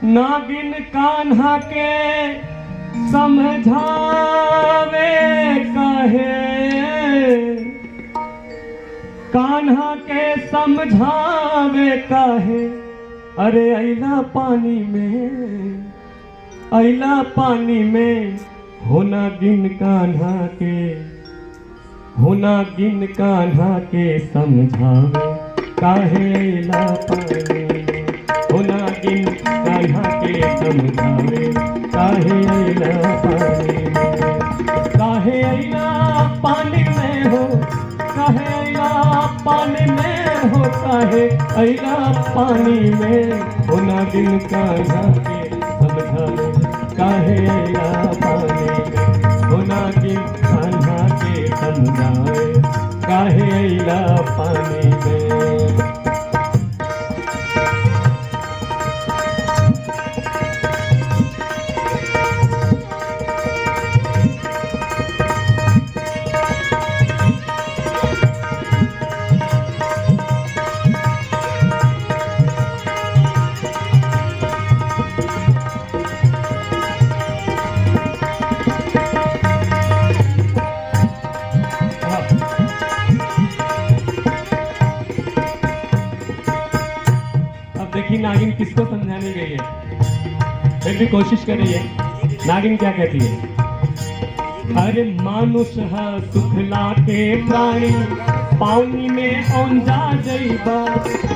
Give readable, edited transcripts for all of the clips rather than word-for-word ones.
नागिन कान्हा के समझावे कहे, कान्हा के समझावे कहे, अरे अइला पानी में हो नागिन कान्हा के, हो नागिन कान्हा के समझावे काहे अइला पानी में, हो नागिन कान्हा के समझावे काहे अइला पानी में, काहे अइला पानी में हो, काहे अइला पानी में हो, काहे अइला पानी में हो नागिन कान्हा के समझावे काहे अइला पानी में, हो नागिन कान्हा के समझावे काहे अइला पानी में। देखिए नागिन किसको समझाने गई है, फिर भी कोशिश कर रही है। नागिन क्या कहती है, अरे मानुष है सुखला के प्राणी, पानी में औंजा जइबा,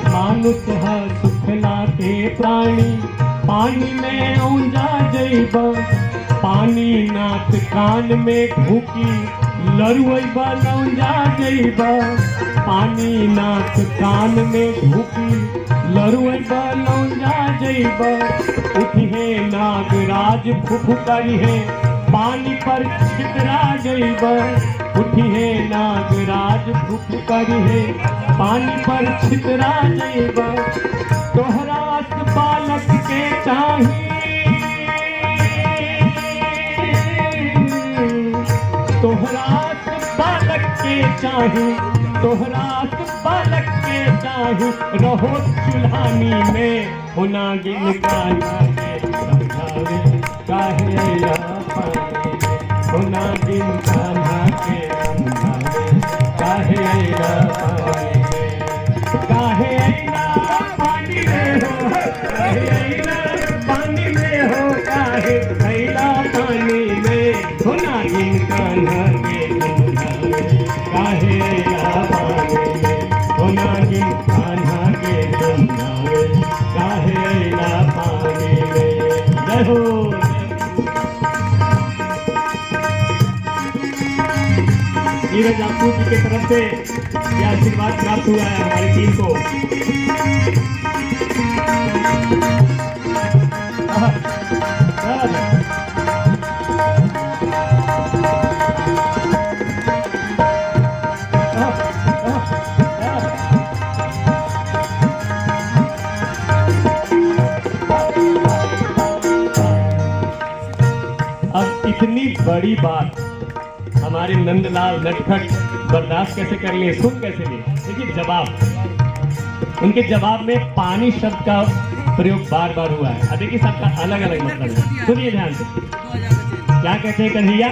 मानुष है सुखला के प्राणी, पानी में औंजा जइबा, पानी नाथ कान में ढूकी लरुइबा लौंजा जइबा, पानी नाथ कान में ढूकी लरुइबा लौंजा जइबा, उठिहे नागराज फुफुकरिहे पानी पर छितरा जइबा, उठिहे नागराज फुफुकरिहे पानी पर छितरा जइबा, तोहरा बालक के चाही, तोहरा बालक के चाही, तोहरा बालक के चाही, रहो चुल्हानी में हो नागिन कान्हा के समझावे काहे अइला पानी में, हो नागिन कान्हा के समझावे काहे अइला पानी में, काहे अइला पानी में हो, काहे अइला पानी में हो, काहे अइला पानी में हो नागिन कान्हा के समझावे काहे अइला पानी में, हो नागिन कान्हा के समझावे काहे अइला पानी में। जय हो। नीरज आपू जी की तरफ से यह आशीर्वाद प्राप्त हुआ है हमारी टीम को। अब इतनी बड़ी बात हमारे नंदलाल नटखट बर्दाश्त कैसे कर लिए, सुन कैसे लिए। देखिए जवाब, उनके जवाब में पानी शब्द का प्रयोग बार बार हुआ है। अब देखिए सबका अलग अलग मतलब है, सुनिए ध्यान से। क्या कहते हैं कन्हैया,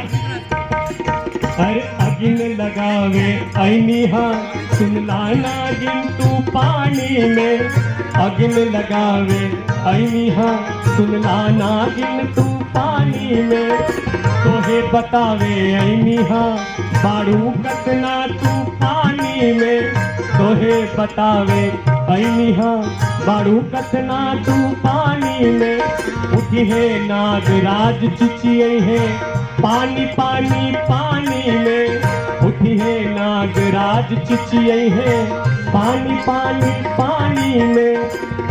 अरे अगिन लगावे ऐनी हाँ सुनला नागिन तू पानी में, अगिन लगावे ऐनी हाँ सुनला नागिन तू पानी में, तोहे बतावे ऐनी हाँ बारू कतना तू पानी में, तोहे बतावे ऐनी हाँ बारू कतना तू पानी में, उठिहे नागराज चिचिए है पानी पानी पानी में, उठिहे नागराज चिचिए है पानी पानी पानी में,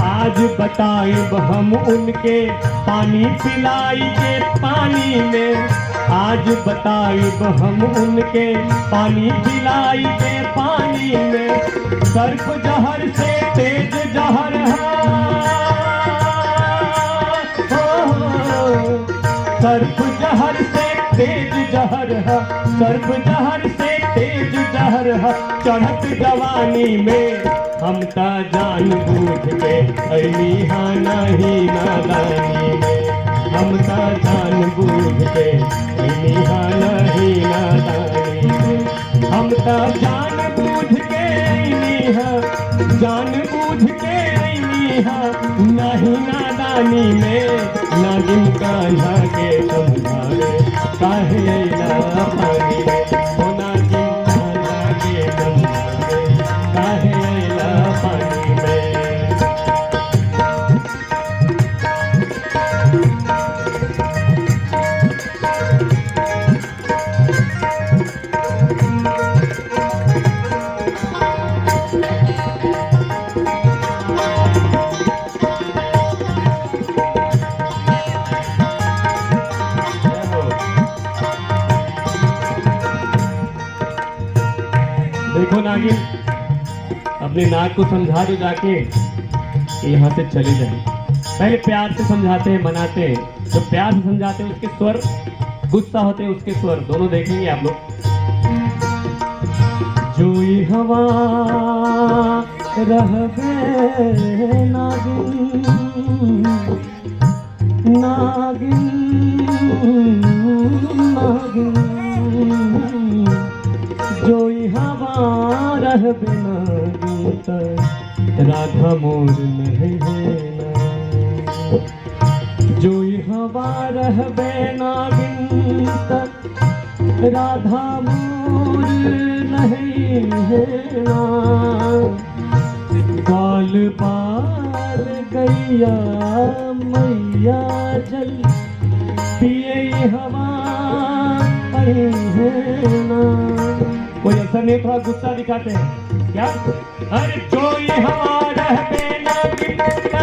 आज बताइब हम उनके पानी पिलाई के पानी में, आज बताइब हम उनके पानी पिलाई के पानी में, सर्प जहर से तेज जहर है, सर्प जहर से तेज जहर है, सर्प जहर से तेज जहर है, चढ़त जवानी में हम ता जान बूझ के ऐनी हाँ नहीं नादानी त जान बूझ के आईनी हा, जान बूझ के आईनी हा, नहीं नादानी में नागिन कान्हा के समझावे काहे अइला पानी में, ओ नागिन कान्हा के समझावे काहे अइला पानी में। देखो नागिन, अपने नाग को समझा दो जाके कि यहाँ से चले जाए। पहले प्यार से समझाते हैं, मनाते हैं, तो प्यार से समझाते हैं उसके स्वर, गुस्सा होते हैं उसके स्वर, दोनों देखेंगे आप लोग। जोई हवा रहबे नागिन, नागिन नागिन, जोई हवा रहबे नागिन, राधा मोर नहीं है ना, जोई हवा रहबे नागिन, राधा मोर नहीं है ना, बाल बाल गैया मैया जल पिए हवा आई है ना। कोई असर नहीं, थोड़ा गुस्सा दिखाते हैं क्या? अरे जोई हवा रहबे नागिन,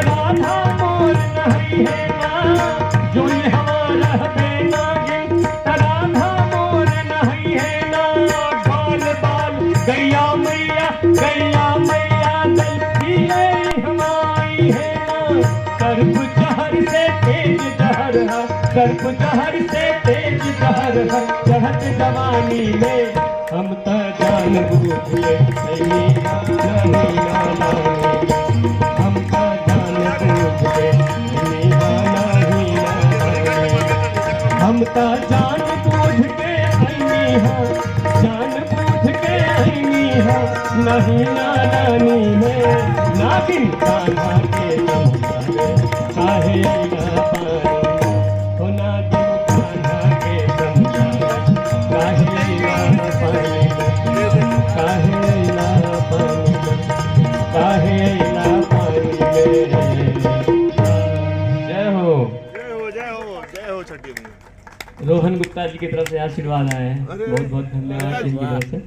राधा मोर नहीं है ना, जोई हवा रहबे नागिन, राधा मोर नहीं है ना, बाल बाल गैया मैया जल पिए हवाई है ना, सर्प जहर से तेज जहर है, सर्प जहर से तेज जहर है, चढ़त जवानी में हम त जान बूझ के नहीं नाना, हम त जान बूझ के नहीं नाना, हम त जान बूझ के आईनी हा, जान बूझ के आईनी हा, नहीं नादानी में नागिन कान्हा के समझावे काहे अइला पानी, ओ नागिन कान्हा के समझावे काहे अइला पानी, काहे अइला पानी, काहे अइला पानी में। जय हो, जय हो, जय हो, जय हो छठी मैया। रोहन गुप्ता जी की तरफ से आशीर्वाद आए हैं, अरे, बहुत बहुत धन्यवाद इनकी तरफ से।